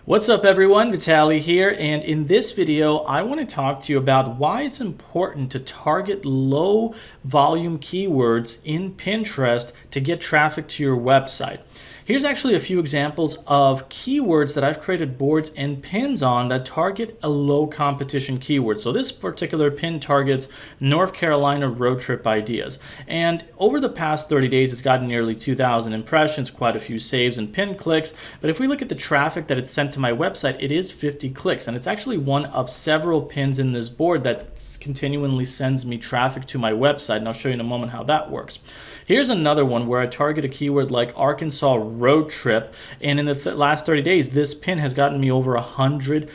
What's up everyone, Vitaly here, and in this video I want to talk to you about why it's important to target low volume keywords in Pinterest to get traffic to your website. Here's actually a few examples of keywords that I've created boards and pins on that target a low competition keyword. So this particular pin targets North Carolina road trip ideas. And over the past 30 days, it's gotten nearly 2,000 impressions, quite a few saves and pin clicks. But if we look at the traffic that it's sent to my website, it is 50 clicks. And it's actually one of several pins in this board that continually sends me traffic to my website. And I'll show you in a moment how that works. Here's another one where I target a keyword like Arkansas road trip, and in the last 30 days this pin has gotten me over 100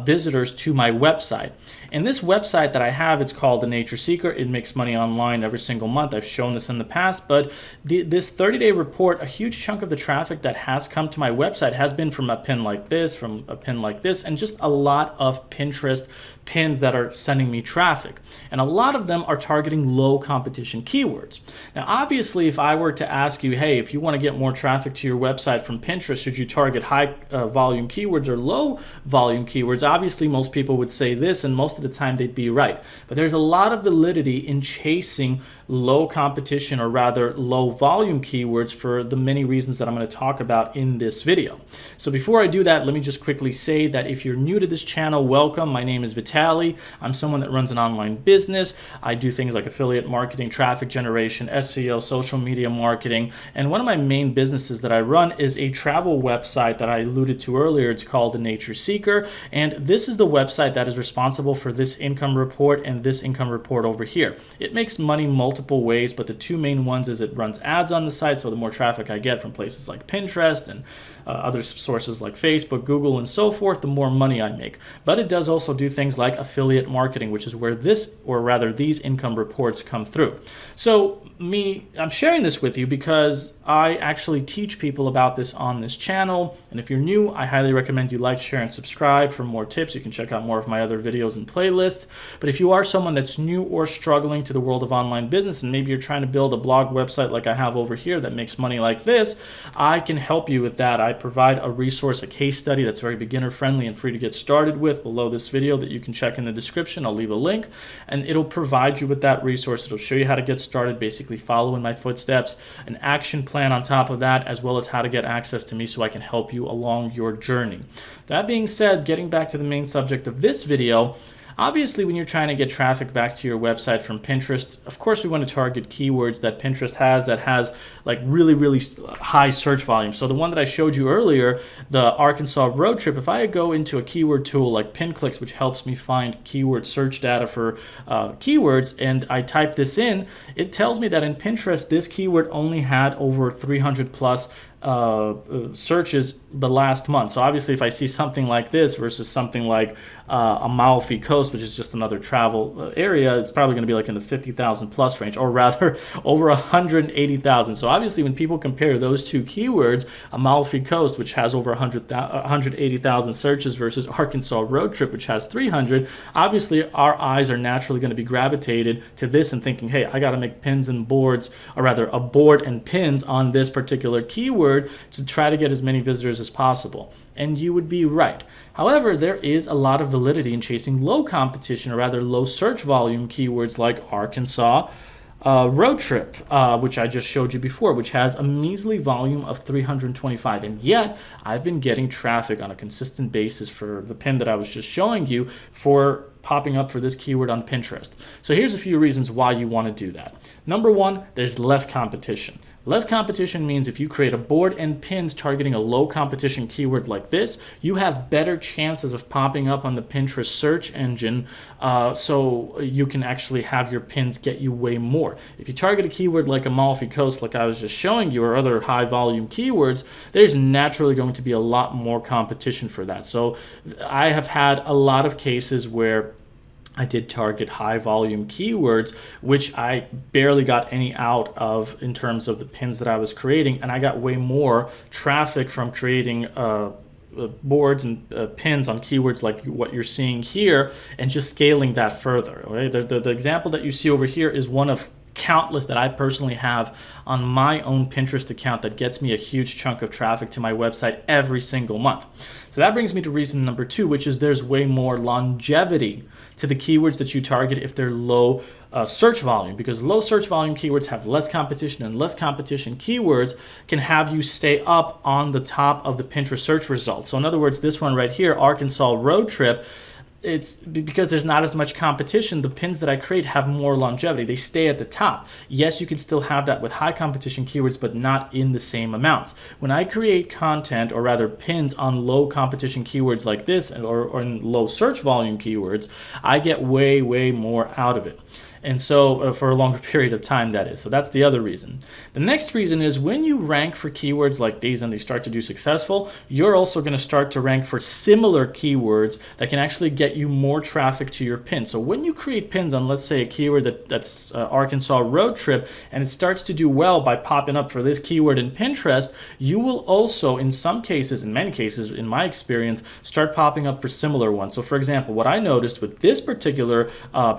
visitors to my website. And this website that I have, it's called The Nature Seeker. It makes money online every single month. I've shown this in the past, but this 30-day report, a huge chunk of the traffic that has come to my website has been from a pin like this, from a pin like this, and just a lot of Pinterest pins that are sending me traffic. And a lot of them are targeting low competition keywords. Now, obviously, if I were to ask you, hey, if you want to get more traffic to your website from Pinterest, should you target high volume keywords or low volume keywords? Obviously, most people would say this, and most of the time they'd be right. But there's a lot of validity in chasing low competition, or rather low volume keywords, for the many reasons that I'm going to talk about in this video. So before I do that, let me just quickly say that if you're new to this channel, welcome. My name is Vitaly. I'm someone that runs an online business. I do things like affiliate marketing, traffic generation, SEO, social media marketing, and one of my main businesses that I run is a travel website that I alluded to earlier. It's called The Nature Seeker, and this is the website that is responsible for this income report and this income report over here. It makes money multiple ways, but the two main ones is it runs ads on the site, so the more traffic I get from places like Pinterest and other sources like Facebook, Google, and so forth, the more money I make. But it does also do things like affiliate marketing, which is where this, or rather these income reports come through. So I'm sharing this with you because I actually teach people about this on this channel. And if you're new, I highly recommend you like, share, and subscribe for more tips. You can check out more of my other videos and playlists. But if you are someone that's new or struggling to the world of online business, and maybe you're trying to build a blog website like I have over here that makes money like this, I can help you with that. I provide a resource, a case study that's very beginner friendly and free to get started with below this video that you can check in the description. I'll leave a link, and it'll provide you with that resource. It'll show you how to get started, basically follow in my footsteps, an action plan on top of that, as well as how to get access to me so I can help you along your journey. That being said, getting back to the main subject of this video, obviously, when you're trying to get traffic back to your website from Pinterest, of course, we want to target keywords that Pinterest has that has like really high search volume. So the one that I showed you earlier, the Arkansas road trip, if I go into a keyword tool like PinClicks, which helps me find keyword search data for keywords, and I type this in, it tells me that in Pinterest, this keyword only had over 300 plus searches the last month. So obviously if I see something like this versus something like Amalfi Coast, which is just another travel area, it's probably going to be like in the 50,000 plus range, or rather over 180,000. So obviously when people compare those two keywords, Amalfi Coast, which has over 180,000 searches, versus Arkansas road trip, which has 300, obviously our eyes are naturally going to be gravitated to this and thinking, hey, I got to make pins and boards, or rather a board and pins on this particular keyword to try to get as many visitors as possible. And you would be right. However, there is a lot of validity in chasing low competition, or rather low search volume keywords like Arkansas road trip, which I just showed you before, which has a measly volume of 325. And yet I've been getting traffic on a consistent basis for the pin that I was just showing you for popping up for this keyword on Pinterest. So here's a few reasons why you want to do that. Number one, there's less competition. Less competition means if you create a board and pins targeting a low competition keyword like this, you have better chances of popping up on the Pinterest search engine, so you can actually have your pins get you way more. If you target a keyword like Amalfi Coast, like I was just showing you, or other high volume keywords, there's naturally going to be a lot more competition for that. So I have had a lot of cases where I did target high volume keywords, which I barely got any out of in terms of the pins that I was creating, and I got way more traffic from creating boards and pins on keywords like what you're seeing here, and just scaling that further. Okay? The example that you see over here is one of countless that I personally have on my own Pinterest account that gets me a huge chunk of traffic to my website every single month. So that brings me to reason number 2, which is there's way more longevity to the keywords that you target if they're low search volume, because low search volume keywords have less competition, and less competition keywords can have you stay up on the top of the Pinterest search results. So in other words, this one right here, Arkansas road trip, it's because there's not as much competition. The pins that I create have more longevity. They stay at the top. Yes, you can still have that with high competition keywords, but not in the same amounts. When I create content, or rather pins on low competition keywords like this, or in low search volume keywords, I get way more out of it. And so for a longer period of time, that is. So that's the other reason. The next reason is when you rank for keywords like these and they start to do successful, you're also going to start to rank for similar keywords that can actually get you more traffic to your pin. So when you create pins on, let's say, a keyword that's Arkansas road trip, and it starts to do well by popping up for this keyword in Pinterest, you will also, in some cases, in many cases, in my experience, start popping up for similar ones. So for example, what I noticed with this particular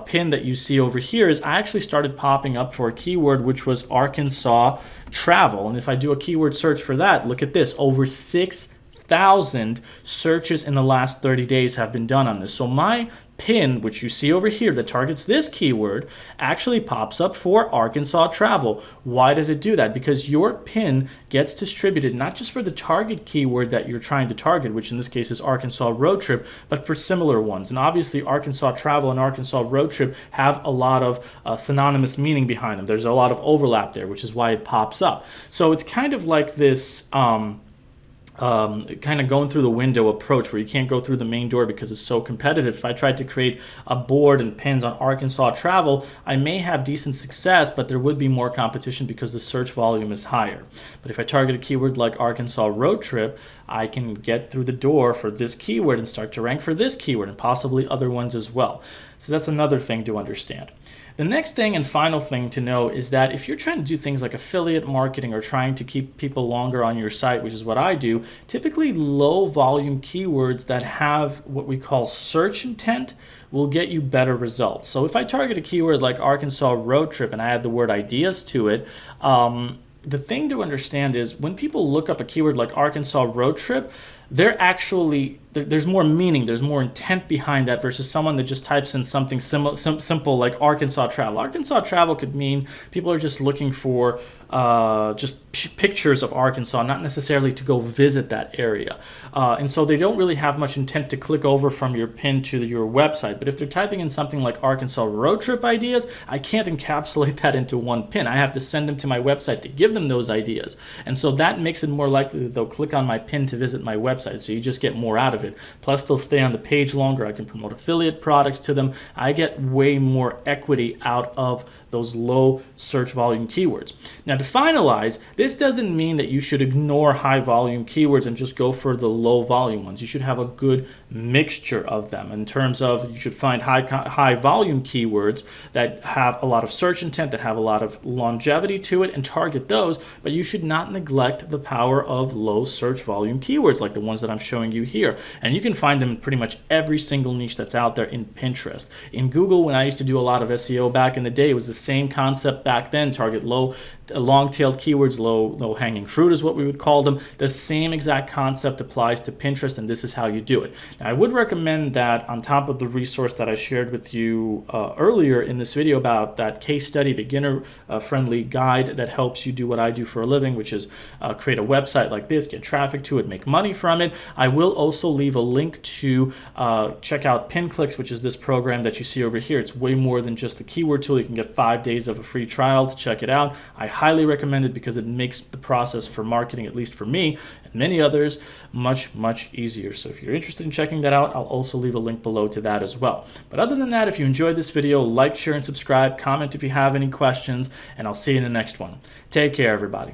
pin that you see over here is I actually started popping up for a keyword which was Arkansas travel. And if I do a keyword search for that, look at this, over 6,000 searches in the last 30 days have been done on this. So my pin, which you see over here that targets this keyword, actually pops up for Arkansas travel. Why does it do that? Because your pin gets distributed not just for the target keyword that you're trying to target, which in this case is Arkansas road trip, but for similar ones. And obviously Arkansas travel and Arkansas road trip have a lot of synonymous meaning behind them. There's a lot of overlap there, which is why it pops up. So it's kind of like this kind of going through the window approach, where you can't go through the main door because it's so competitive. If I tried to create a board and pins on Arkansas travel, I may have decent success, but there would be more competition because the search volume is higher. But if I target a keyword like Arkansas road trip, I can get through the door for this keyword and start to rank for this keyword and possibly other ones as well. So that's another thing to understand. The next thing and final thing to know is that if you're trying to do things like affiliate marketing or trying to keep people longer on your site, which is what I do, typically low volume keywords that have what we call search intent will get you better results. So if I target a keyword like Arkansas road trip and I add the word ideas to it, the thing to understand is when people look up a keyword like Arkansas road trip, they're actually, there's more meaning, there's more intent behind that versus someone that just types in something simple like Arkansas travel. Arkansas travel could mean people are just looking for just pictures of Arkansas, not necessarily to go visit that area. And so they don't really have much intent to click over from your pin to your website. But if they're typing in something like Arkansas road trip ideas, I can't encapsulate that into one pin. I have to send them to my website to give them those ideas. And so that makes it more likely that they'll click on my pin to visit my website. So you just get more out of it. Plus they'll stay on the page longer. I can promote affiliate products to them. I get way more equity out of those low search volume keywords. Now to finalize, this doesn't mean that you should ignore high volume keywords and just go for the low volume ones. You should have a good mixture of them in terms of you should find high volume keywords that have a lot of search intent, that have a lot of longevity to it, and target those, but you should not neglect the power of low search volume keywords like the ones that I'm showing you here. And you can find them in pretty much every single niche that's out there in Pinterest. In Google, when I used to do a lot of SEO back in the day, it was the same concept back then. Target long-tailed keywords, low-hanging fruit is what we would call them. The same exact concept applies to Pinterest, and this is how you do it. Now, I would recommend that on top of the resource that I shared with you earlier in this video about that case study, beginner-friendly guide that helps you do what I do for a living, which is create a website like this, get traffic to it, make money from it. I will also leave a link to check out PinClicks, which is this program that you see over here. It's way more than just a keyword tool. You can get 5 days of a free trial to check it out. I highly recommend it because it makes the process for marketing, at least for me and many others, much easier. So if you're interested in checking that out, I'll also leave a link below to that as well. But other than that, if you enjoyed this video, like, share, and subscribe, comment if you have any questions, and I'll see you in the next one. Take care, everybody.